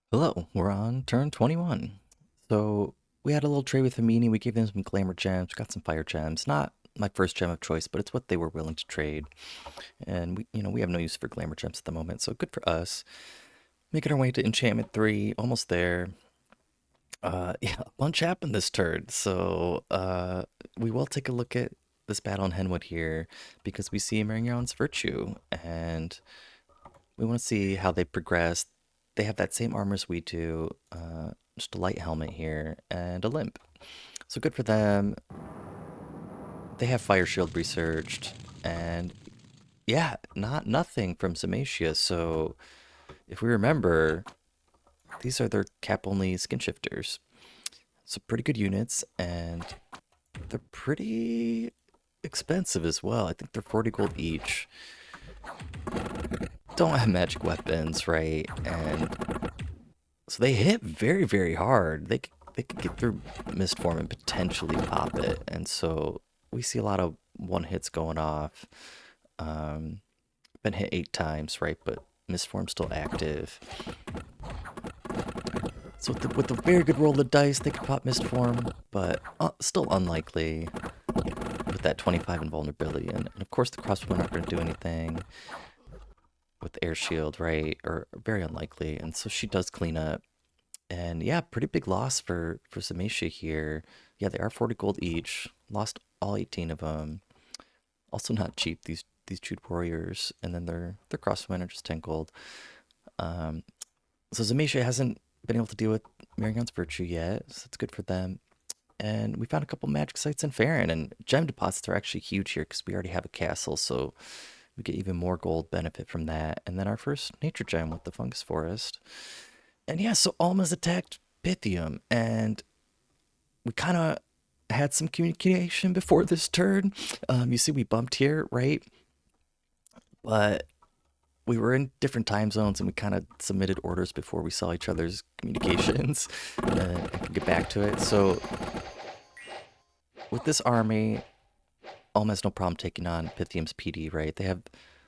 Hello, we're on turn 21. So we had a little trade with Amini. We gave them some glamour gems, got some fire gems. Not my first gem of choice, but it's what they were willing to trade. And we have no use for glamour gems at the moment, so good for us. Making our way to enchantment 3, almost there. Yeah, a bunch happened this turn. So we will take a look at this battle in Henwood here because we see Marignon's Virtue, and we want to see how they progress. They have that same armor as we do, just a light helmet here and a limp. So good for them. They have Fire Shield researched, and yeah, nothing from Samacia. So if we remember, these are their cap only skin shifters. So pretty good units, and they're pretty expensive as well. I think they're 40 gold each. Don't have magic weapons, right? And so they hit very, very hard. They could get through Mist Form and potentially pop it. And so we see a lot of one hits going off. Um, been hit 8 times, right? But Mist Form's still active. So with a very good roll of dice, they could pop Mist Form, but still unlikely with that 25 invulnerability. And of course, the crossbow aren't going to do anything with the air shield, right? Or very unlikely. And so she does clean up. And yeah, pretty big loss for Samisha here. Yeah, they are 40 gold each. Lost all 18 of them. Also not cheap, these Jude Warriors. And then their crosswind are just 10 gold. Um, so Zamisha hasn't been able to deal with Marigon's Virtue yet, so it's good for them. And we found a couple magic sites in Farron, and gem deposits are actually huge here because we already have a castle, so we get even more gold benefit from that. And then our first nature gem with the fungus forest. And yeah, so Alma's attacked Pythium, and we kind of had some communication before this turn. You see, we bumped here, right? But we were in different time zones, and we kind of submitted orders before we saw each other's communications. I can get back to it. So with this army, Alma has no problem taking on Pythium's PD, right? They have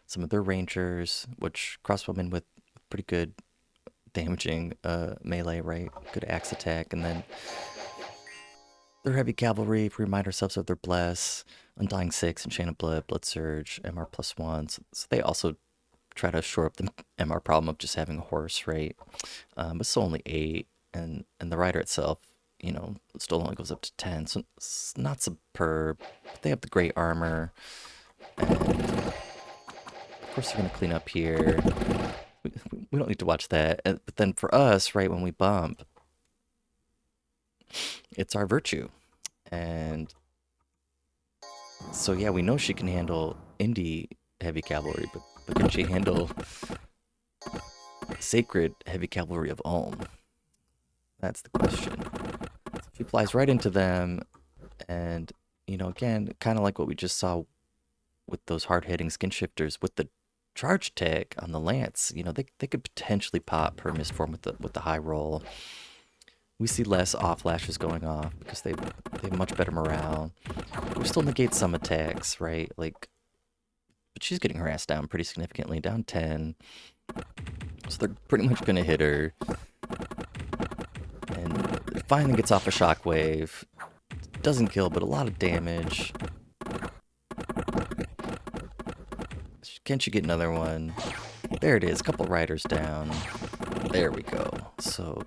some of their rangers, which crossbowmen with pretty good damaging melee, right? Good axe attack, and then their heavy cavalry, if we remind ourselves of their Bless, Undying 6, Enchanted Blood, Blood Surge, MR +1. So they also try to shore up the MR problem of just having a horse, right? But still only 8, and the rider itself, still only goes up to 10, so it's not superb. But they have the great armor, and of course they're going to clean up here. We don't need to watch that. But then for us, right, when we bump, it's our Virtue. And so yeah, we know she can handle indie heavy cavalry, but can she handle sacred heavy cavalry of Ulm? That's the question. So she flies right into them, and again, kind of like what we just saw with those hard-hitting skin shifters with the charge tag on the lance. They could potentially pop her mistform with the high roll. We see less off lashes going off because they have much better morale. We still negate some attacks, right? Like, but she's getting her ass down pretty significantly, down 10. So they're pretty much gonna hit her. And finally gets off a shockwave. Doesn't kill, but a lot of damage. Can she get another one? There it is, a couple riders down. There we go. So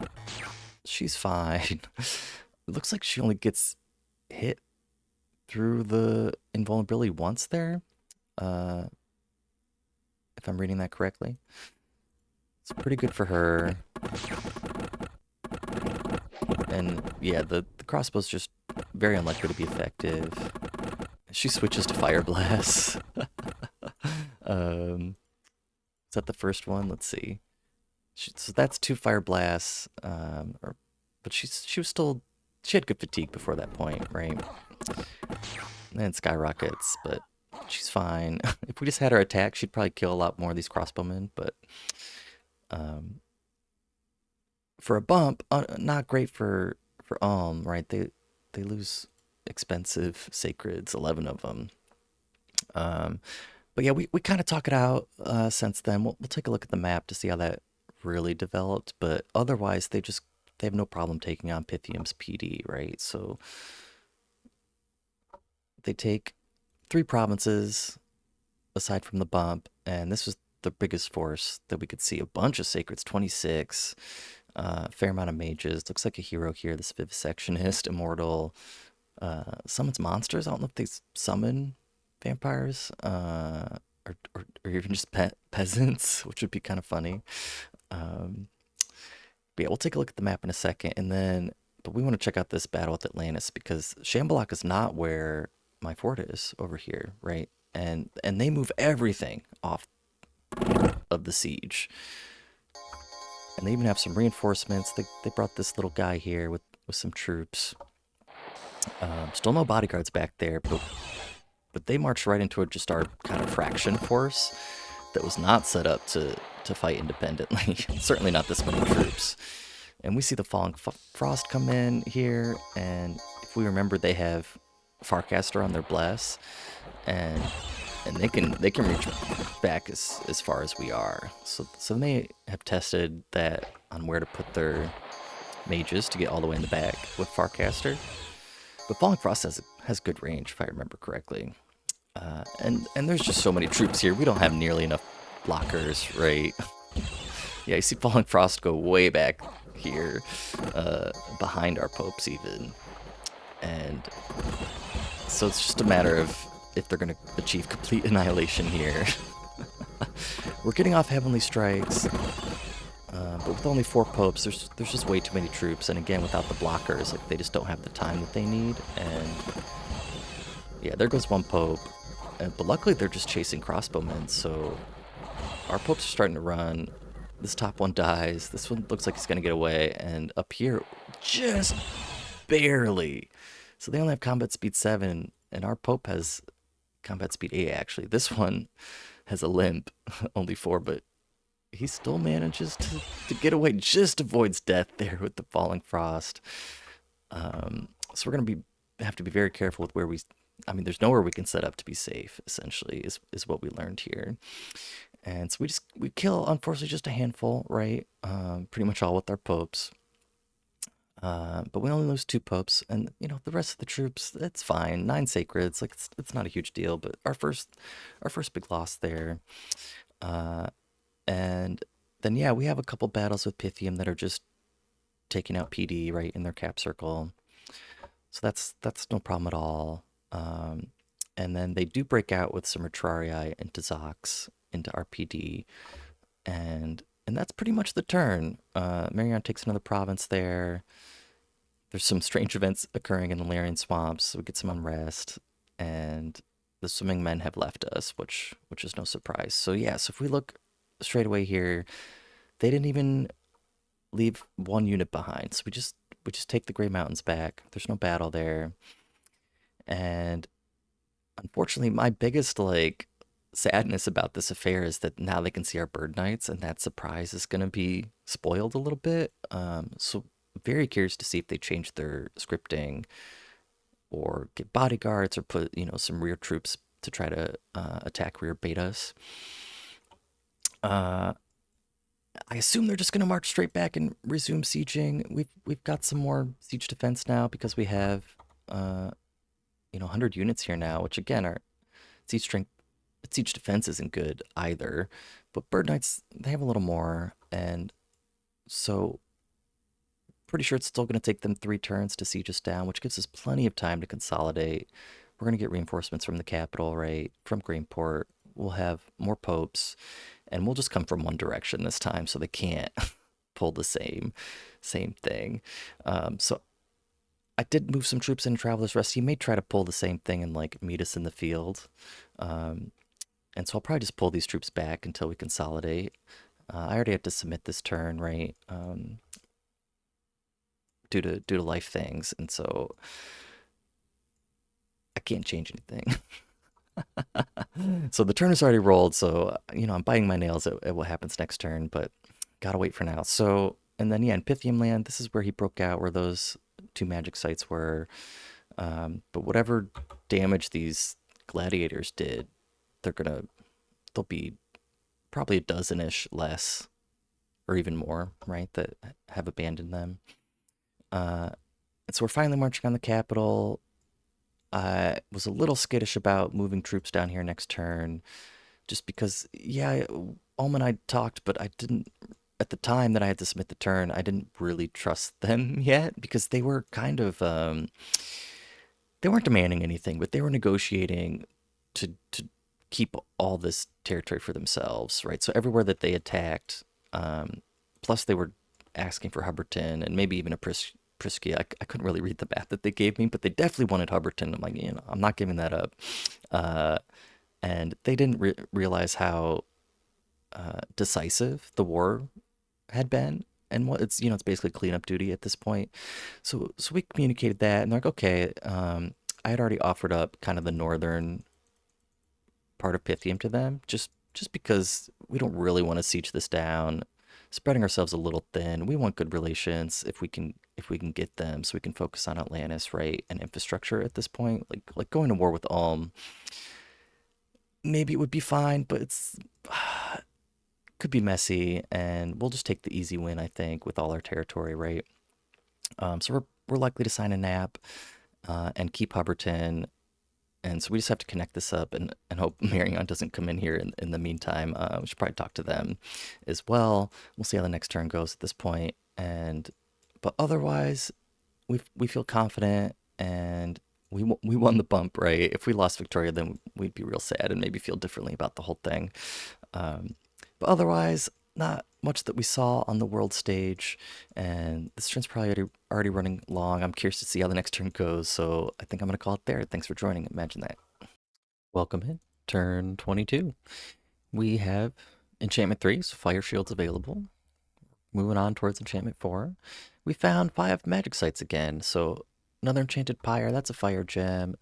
she's fine. It looks like she only gets hit through the invulnerability once there. Uh, if I'm reading that correctly. It's pretty good for her. And yeah, the crossbow's just very unlikely to be effective. She switches to Fire Blast. Is that the first one? Let's see. So that's 2 Fire Blasts. But she had good fatigue before that point, right? And then it skyrockets, but she's fine. If we just had her attack, she'd probably kill a lot more of these crossbowmen, but for a bump, not great for Ulm, right? They lose expensive sacreds, 11 of them. But yeah, we kind of talk it out since then. We'll take a look at the map to see how that really developed, but otherwise they have no problem taking on Pythium's PD, right? So they take 3 provinces aside from the bump, and this was the biggest force that we could see. A bunch of sacreds, 26, fair amount of mages. Looks like a hero here, this vivisectionist, immortal. Summons monsters. I don't know if they summon vampires, or even just peasants, which would be kind of funny. Um, but yeah, we'll take a look at the map in a second, and then, but we want to check out this battle with Atlantis because Shambhalak is not where my fort is over here, right? And they move everything off of the siege, and they even have some reinforcements. They brought this little guy here with some troops. Still no bodyguards back there, but they marched right into just our kind of fraction force that was not set up to fight independently. Certainly not this many troops. And we see the Falling Frost come in here, and if we remember, they have Farcaster on their bless, and they can reach back as far as we are. So they have tested that on where to put their mages to get all the way in the back with Farcaster. But Falling Frost has good range, if I remember correctly. And there's just so many troops here. We don't have nearly enough blockers, right? Yeah, you see Falling Frost go way back here, behind our popes even. And so it's just a matter of if they're going to achieve complete annihilation here. We're getting off Heavenly Strikes, but with only 4 popes, there's just way too many troops. And again, without the blockers, like they just don't have the time that they need. And yeah, there goes 1 pope. But luckily, they're just chasing crossbowmen, so our popes are starting to run. This top one dies. This one looks like he's going to get away. And up here, just barely. So they only have combat speed 7, and our pope has combat speed 8, actually. This one has a limp, only 4, but he still manages to get away. Just avoids death there with the Falling Frost. So we're going to have to be very careful with where I mean, there's nowhere we can set up to be safe, essentially, is what we learned here. And so we kill, unfortunately, just a handful, right? Pretty much all with our popes. But we only lose 2 popes, and the rest of the troops, it's fine. 9 sacreds, like it's not a huge deal. But our first big loss there. And then yeah, we have a couple battles with Pythium that are just taking out PD right in their cap circle. So that's no problem at all. And then they do break out with some Retrarii into Zox, into RPD, and that's pretty much the turn. Marion takes another province there. There's some strange events occurring in the Larian swamps, so we get some unrest, and the swimming men have left us, which is no surprise. So yeah, so if we look straight away here, they didn't even leave 1 unit behind. So we just take the Grey Mountains back. There's no battle there. And unfortunately, my biggest sadness about this affair is that now they can see our bird knights, and that surprise is going to be spoiled a little bit. So very curious to see if they change their scripting or get bodyguards or put some rear troops to try to attack rear betas. I assume they're just going to march straight back and resume sieging. We've got some more siege defense now because we have 100 units here now, which again, our siege strength, siege defense isn't good either. But bird knights, they have a little more, and so pretty sure it's still going to take them 3 turns to siege us down, which gives us plenty of time to consolidate. We're going to get reinforcements from the capital, right? From Greenport. We'll have more popes, and we'll just come from one direction this time, so they can't pull the same thing. So I did move some troops in Traveler's Rest. He may try to pull the same thing and meet us in the field. And so I'll probably just pull these troops back until we consolidate. I already have to submit this turn, right? Due to life things, and so I can't change anything. So the turn is already rolled, so I'm biting my nails at what happens next turn, but gotta wait for now. So, and then yeah, in Pythium land, this is where he broke out, where those 2 magic sites were. But whatever damage these gladiators did, they'll be probably a dozen-ish less or even more, right, that have abandoned them. Uh, and so we're finally marching on the capital. I was a little skittish about moving troops down here next turn, just because, yeah, Ulm and I talked, but I didn't, at the time that I had to submit the turn, I didn't really trust them yet because they were kind of, they weren't demanding anything, but they were negotiating to keep all this territory for themselves, right? So everywhere that they attacked, plus they were asking for Huberton and maybe even a Prisky. I couldn't really read the map that they gave me, but they definitely wanted Huberton. I'm like, I'm not giving that up. Uh, and they didn't realize how decisive the war had been, and what it's basically cleanup duty at this point. So we communicated that, and they're like, okay. I had already offered up kind of the northern part of Pythium to them, just because we don't really want to siege this down, spreading ourselves a little thin. We want good relations if we can get them, so we can focus on Atlantis, right, and infrastructure at this point. Like going to war with Ulm, maybe it would be fine, but it's could be messy, and we'll just take the easy win, I think, with all our territory, right? So we're likely to sign a NAP and keep Huberton. And so we just have to connect this up and hope Marion doesn't come in here in the meantime. We should probably talk to them as well. We'll see how the next turn goes at this point. But otherwise, we feel confident, and we won the bump, right? If we lost Victoria, then we'd be real sad and maybe feel differently about the whole thing. Um, but otherwise, not much that we saw on the world stage, and this turn's probably already running long. I'm curious to see how the next turn goes, so I think I'm gonna call it there. Thanks for joining. Imagine that. Welcome in. Turn 22. We have Enchantment 3, so Fire Shield's available. Moving on towards Enchantment 4. We found 5 magic sites again, so another Enchanted Pyre, that's a fire gem.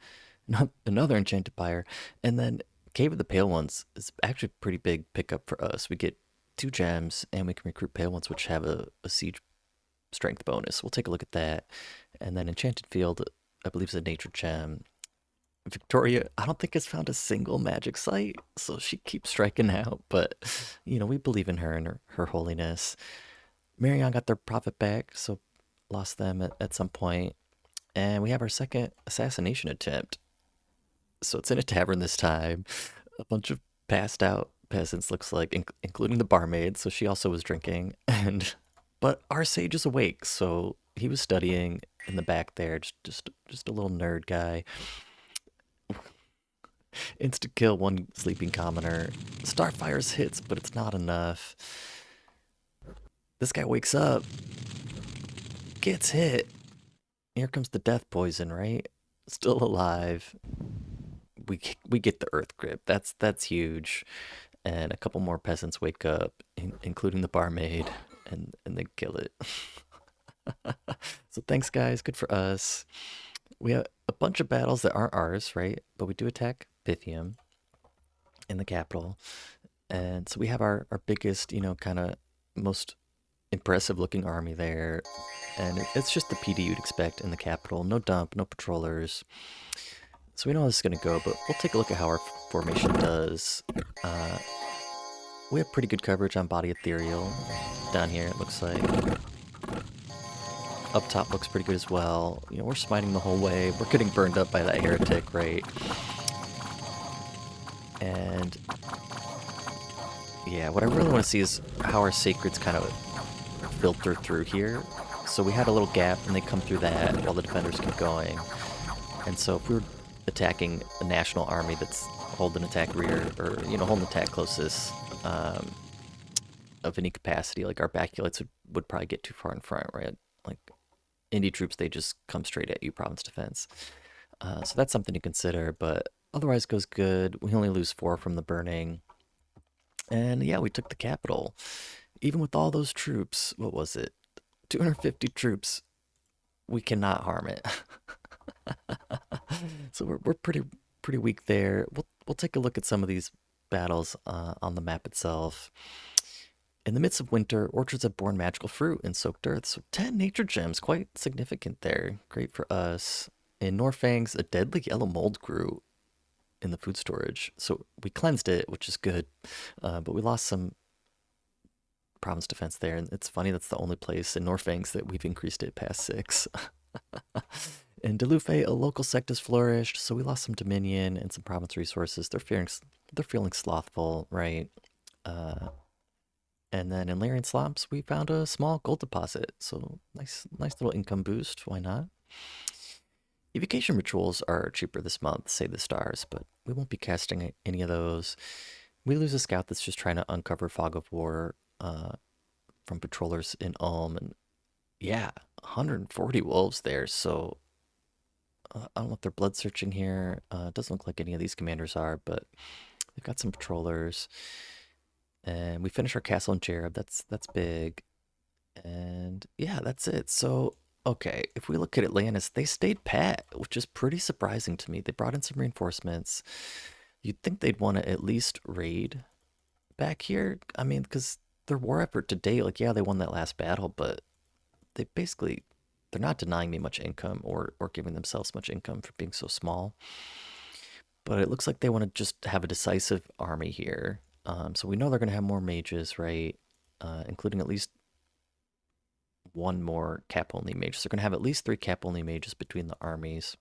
Another Enchanted Pyre, and then Cave of the Pale Ones is actually a pretty big pickup for us. We get 2 gems, and we can recruit Pale Ones, which have a siege strength bonus. We'll take a look at that. And then Enchanted Field, I believe, is a nature gem. Victoria, I don't think has found a single magic site, so she keeps striking out. But we believe in her and her holiness. Marion got their profit back, so lost them at some point. And we have our second assassination attempt. So it's in a tavern this time. A bunch of passed out peasants, looks like, including the barmaid. So she also was drinking. But our sage is awake, so he was studying in the back there. Just a little nerd guy. Insta kill one sleeping commoner. Starfire's hits, but it's not enough. This guy wakes up, gets hit. Here comes the death poison, right? Still alive. We get the earth grip. That's huge. And a couple more peasants wake up, including the barmaid, and they kill it. So thanks, guys. Good for us. We have a bunch of battles that aren't ours, right? But we do attack Pythium in the capital. And so we have our biggest, kind of most impressive looking army there. And it's just the PD you'd expect in the capital. No dump, no patrollers. So we know how this is going to go, but we'll take a look at how our formation does. We have pretty good coverage on Body Ethereal. Down here, it looks like. Up top looks pretty good as well. We're smiting the whole way. We're getting burned up by that heretic, right? And yeah, what I really want to see is how our sacreds kind of filter through here. So we had a little gap, and they come through that while the defenders keep going. And so if we were attacking a national army that's holding attack rear, or holding attack closest, of any capacity, like our baculates would probably get too far in front, right? Like indie troops, they just come straight at you, province defense. So that's something to consider, but otherwise goes good. We only lose 4 from the burning. And yeah, we took the capital. Even with all those troops, what was it? 250 troops. We cannot harm it. So we're pretty weak there. We'll take a look at some of these battles on the map itself. In the midst of winter, orchards have borne magical fruit and soaked earth. So 10 nature gems, quite significant there. Great for us. In Norfangs, a deadly yellow mold grew in the food storage. So we cleansed it, which is good. But we lost some province defense there. And it's funny, that's the only place in Norfangs that we've increased it past 6. In Delufe, a local sect has flourished, so we lost some dominion and some province resources. They're feeling slothful, right? Uh, and then in Larian Slumps, we found a small gold deposit, so nice little income boost. Why not? Evocation rituals are cheaper this month, save the stars, but we won't be casting any of those. We lose a scout that's just trying to uncover fog of war from patrollers in Ulm, and yeah, 140 wolves there. So I don't know if they're blood searching here. It doesn't look like any of these commanders are, but they've got some patrollers. And we finish our castle in Cherub. That's big. And yeah, that's it. So okay, if we look at Atlantis, they stayed pat, which is pretty surprising to me. They brought in some reinforcements. You'd think they'd want to at least raid back here. I mean, because their war effort to date, like, yeah, they won that last battle, but they basically, they're not denying me much income or giving themselves much income for being so small. But it looks like they want to just have a decisive army here. So we know they're going to have more mages, right? Including at least one more cap only mage. So they're going to have at least 3 cap only mages between the armies.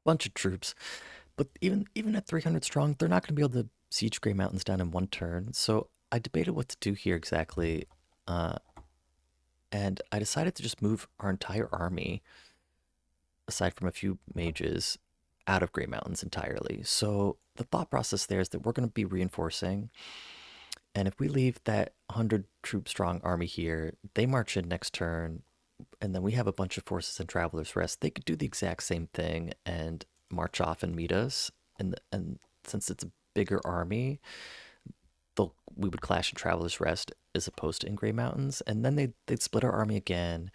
Bunch of troops. But even at 300 strong, they're not going to be able to siege Grey Mountains down in one turn. So I debated what to do here exactly. And I decided to just move our entire army, aside from a few mages, out of Grey Mountains entirely. So the thought process there is that we're going to be reinforcing. And if we leave that 100 troop strong army here, they march in next turn, and then we have a bunch of forces in Traveler's Rest. They could do the exact same thing and march off and meet us. And since it's a bigger army, we would clash in Traveler's Rest as opposed to in Grey Mountains. And then they'd split our army again.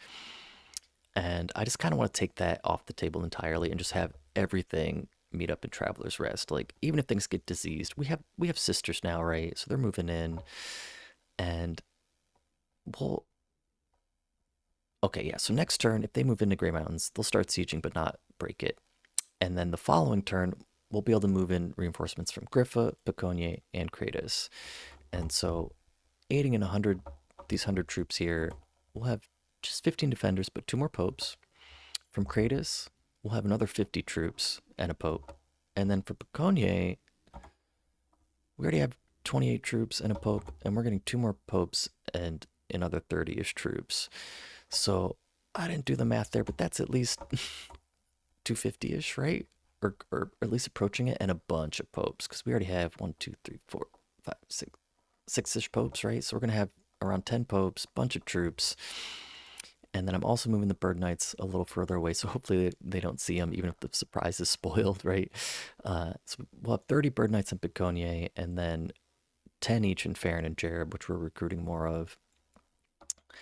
And I just kind of want to take that off the table entirely and just have everything meet up in Traveler's Rest. Like, even if things get diseased, we have sisters now, right? So they're moving in, and we'll. Okay, yeah. So next turn, if they move into Grey Mountains, they'll start sieging, but not break it. And then the following turn, we'll be able to move in reinforcements from Griffa, Piconye, and Kratos. And so, aiding in 100 these 100 troops here, we'll have just 15 defenders, but 2 more popes. From Kratos, we'll have another 50 troops and a pope. And then for Piconye, we already have 28 troops and a pope, and we're getting 2 more popes and another 30-ish troops. So I didn't do the math there, but that's at least 250-ish, right? Or at least approaching it, and a bunch of popes, because we already have 1, 2, 3, 4, 5, 6, 6-ish popes, right? So we're gonna have around 10 popes, bunch of troops. And then I'm also moving the Bird Knights a little further away, so hopefully they don't see them, even if the surprise is spoiled, right? So we'll have 30 Bird Knights in Piconye, and then 10 each in Farron and Jereb, which we're recruiting more of.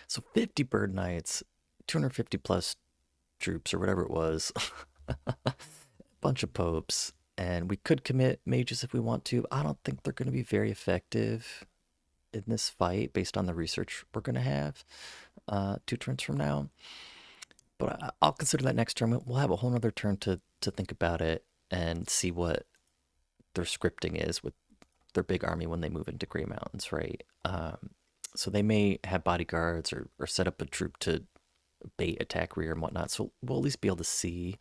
So 50 Bird Knights, 250 plus troops, or whatever it was, bunch of popes, and we could commit mages if we want to. I don't think they're going to be very effective in this fight based on the research we're going to have 2 turns from now. But I'll consider that next turn. We'll have a whole other turn to think about it and see what their scripting is with their big army when they move into Grey Mountains, right? So they may have bodyguards or set up a troop to bait attack rear and whatnot. So we'll at least be able to see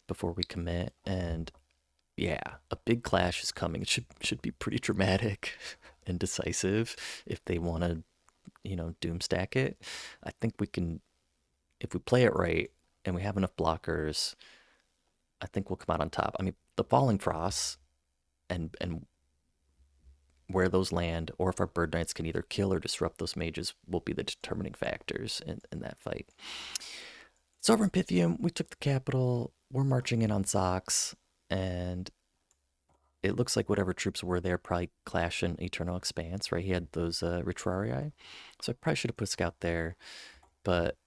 before we commit. And yeah, a big clash is coming. It should be pretty dramatic and decisive if they want to, doom stack it. I think we can, if we play it right and we have enough blockers, I think we'll come out on top. I mean, the Falling Frosts and where those land, or if our Bird Knights can either kill or disrupt those mages, will be the determining factors in that fight. So over in Pythium, we took the capital. We're marching in on Zox, and it looks like whatever troops were there probably clash in Eternal Expanse, right? He had those Rituarii. So I probably should have put a scout there, but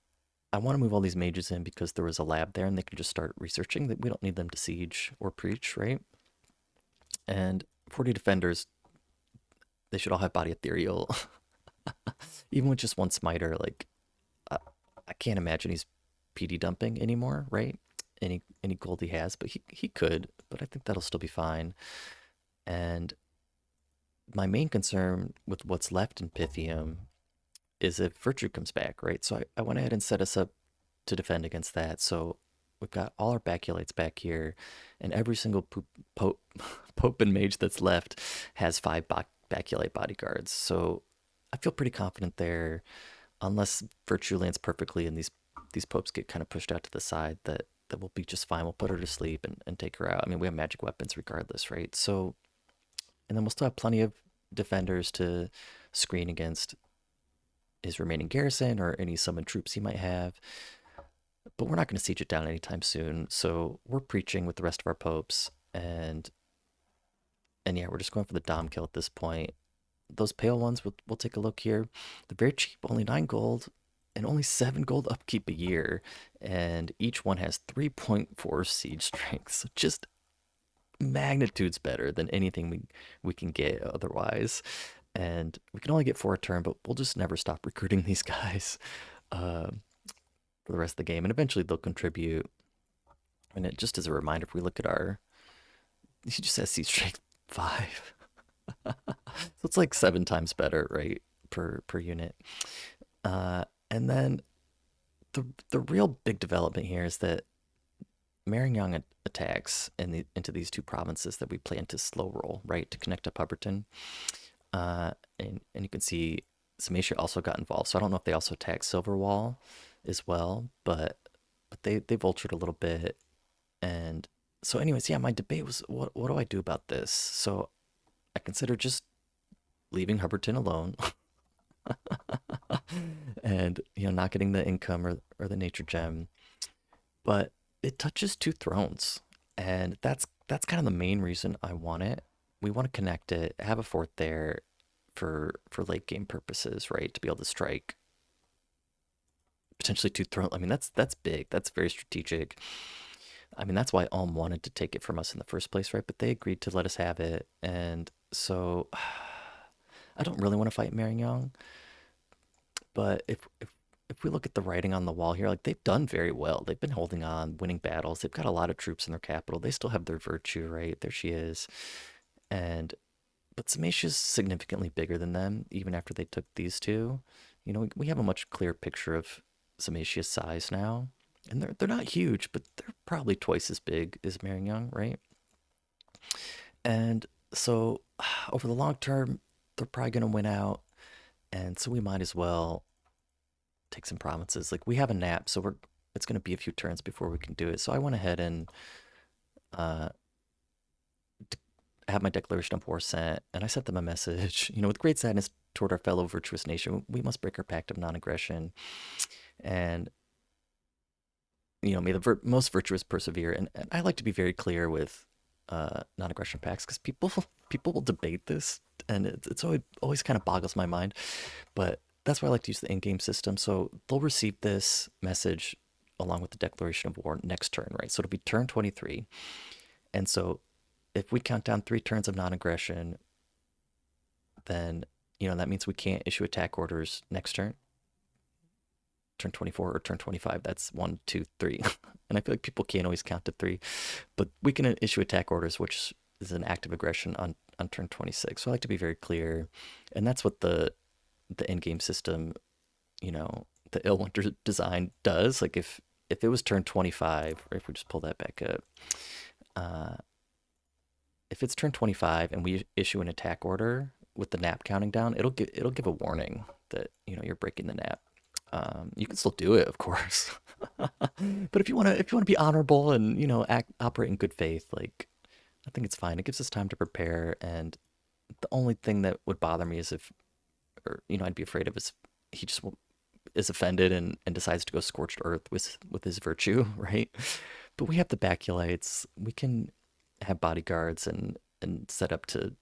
I want to move all these mages in because there was a lab there and they can just start researching. That we don't need them to siege or preach, right? And 40 defenders, they should all have body ethereal. Even with just 1 smiter, like, I can't imagine he's PD dumping anymore, right? Any gold he has, but he could, but I think that'll still be fine. And my main concern with what's left in Pythium is if Virtue comes back, right? So I went ahead and set us up to defend against that. So we've got all our Baculates back here, and every single Pope and Mage that's left has 5 Baculate bodyguards. So I feel pretty confident there, unless Virtue lands perfectly and these Popes get kind of pushed out to the side, that we'll be just fine. We'll put her to sleep and take her out. I mean, we have magic weapons regardless, right? So, and then we'll still have plenty of defenders to screen against his remaining garrison or any summoned troops he might have. But we're not going to siege it down anytime soon. So we're preaching with the rest of our popes, and yeah, we're just going for the dom kill at this point. Those pale ones, we'll take a look here. They're very cheap, only 9 gold, and only 7 gold upkeep a year. And each one has 3.4 siege strength. So just magnitudes better than anything we can get otherwise. And we can only get 4 a turn, but we'll just never stop recruiting these guys uh, for the rest of the game. And eventually they'll contribute. And it just as a reminder, if we look at our, he just has siege strength 5. So it's like 7 times better, right, per unit. And then the real big development here is that Marinyang attacks into these 2 provinces that we plan to slow roll, right, to connect up Hubbardton. And you can see Samacia also got involved. So I don't know if they also attacked Silverwall as well, but they vultured a little bit. And so, anyways, yeah, my debate was what do I do about this? So I consider just leaving Hubbardton alone and not getting the income or the nature gem. But it touches 2 thrones, and that's kind of the main reason I want it. We want to connect it, have a fort there for late game purposes, right? To be able to strike potentially 2 thrones. I mean, that's big. That's very strategic. I mean, that's why Ulm wanted to take it from us in the first place, right? But they agreed to let us have it, and so I don't really want to fight Marinyang. But if we look at the writing on the wall here, like they've done very well. They've been holding on, winning battles. They've got a lot of troops in their capital. They still have their virtue, right? There she is. And but Samacia's significantly bigger than them, even after they took these 2. We have a much clearer picture of Samacia's size now. And they're not huge, but they're probably twice as big as Marinyang, right? And so over the long term, they're probably gonna win out. And so we might as well take some provinces. Like we have a nap, so it's going to be a few turns before we can do it. So I went ahead and uh, have my declaration of war sent, and I sent them a message. With great sadness toward our fellow virtuous nation, we must break our pact of non-aggression, and may the most virtuous persevere. And I like to be very clear with non-aggression pacts because people will debate this, and it's always kind of boggles my mind, but that's why I like to use the in-game system. So they'll receive this message along with the declaration of war next turn, right? So it'll be turn 23. And so if we count down 3 turns of non-aggression, then, that means we can't issue attack orders next turn. Turn 24 or turn 25, that's 1, 2, 3. And I feel like people can't always count to 3, but we can issue attack orders, which is an act of aggression on turn 26. So I like to be very clear. And that's what the in-game system, the Illwinter design does. Like if it was turn 25, or if we just pull that back up, if it's turn 25 and we issue an attack order with the nap counting down, it'll give a warning that you're breaking the nap. You can still do it, of course, but if you want to be honorable and operate in good faith, like I think it's fine. It gives us time to prepare, and the only thing that would bother me is if, or I'd be afraid of is he just is offended and decides to go scorched earth with his virtue, right? But we have the Baculites. We can have bodyguards and set up to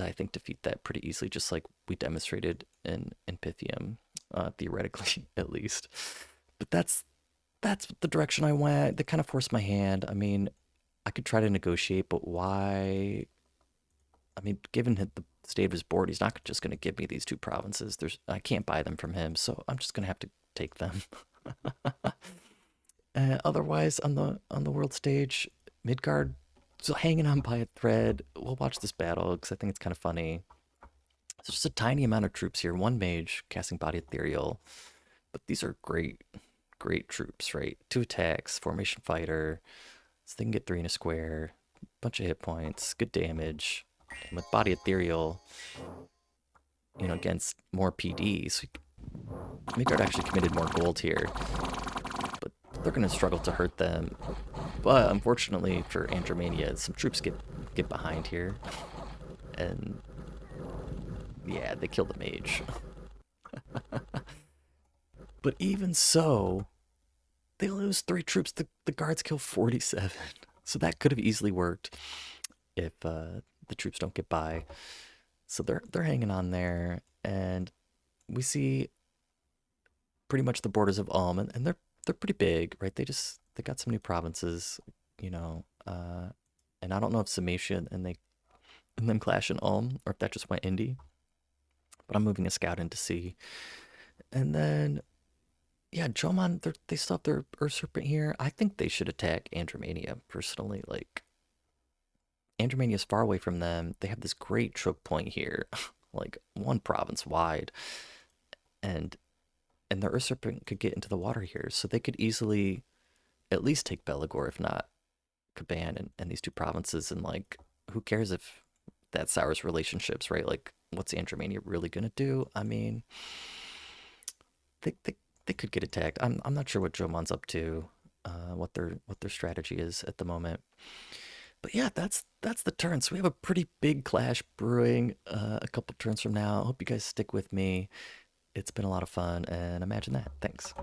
I think defeat that pretty easily, just like we demonstrated in Pythium, theoretically at least. But that's the direction I went. That kind of forced my hand. I mean, I could try to negotiate, but why? I mean, given the state of his board, he's not just going to give me these 2 provinces. I can't buy them from him, so I'm just going to have to take them. Otherwise, on the world stage, Midgard still hanging on by a thread. We'll watch this battle because I think it's kind of funny. There's just a tiny amount of troops here. One mage casting Body Ethereal, but these are great, great troops, right? 2 attacks, formation fighter, so they can get 3 in a square, bunch of hit points, good damage, and with Body Ethereal, against more PDs, Midgard actually committed more gold here, but they're going to struggle to hurt them. But unfortunately for Andromeda, some troops get behind here, and yeah, they kill the mage. But even so, they lose 3 troops. The guards kill 47. So that could have easily worked if the troops don't get by. So they're hanging on there, and we see pretty much the borders of Ulm, and they're pretty big, right? They got some new provinces, you know, and I don't know if Samatia and them clash in Ulm, or if that just went indie. But I'm moving a scout in to see, and then yeah, Jomon, they still have their Earth Serpent here. I think they should attack Andromeda, personally. Like, Andromeda is far away from them. They have this great choke point here, like 1 province wide. And the Earth Serpent could get into the water here. So they could easily at least take Belagor, if not Caban, and these 2 provinces. And, like, who cares if that sours relationships, right? Like, what's Andromeda really going to do? I mean, they could get attacked. I'm not sure what Jomon's up to, what their strategy is at the moment. But yeah, that's the turn. So we have a pretty big clash brewing a couple turns from now. I hope you guys stick with me. It's been a lot of fun, and imagine that. Thanks.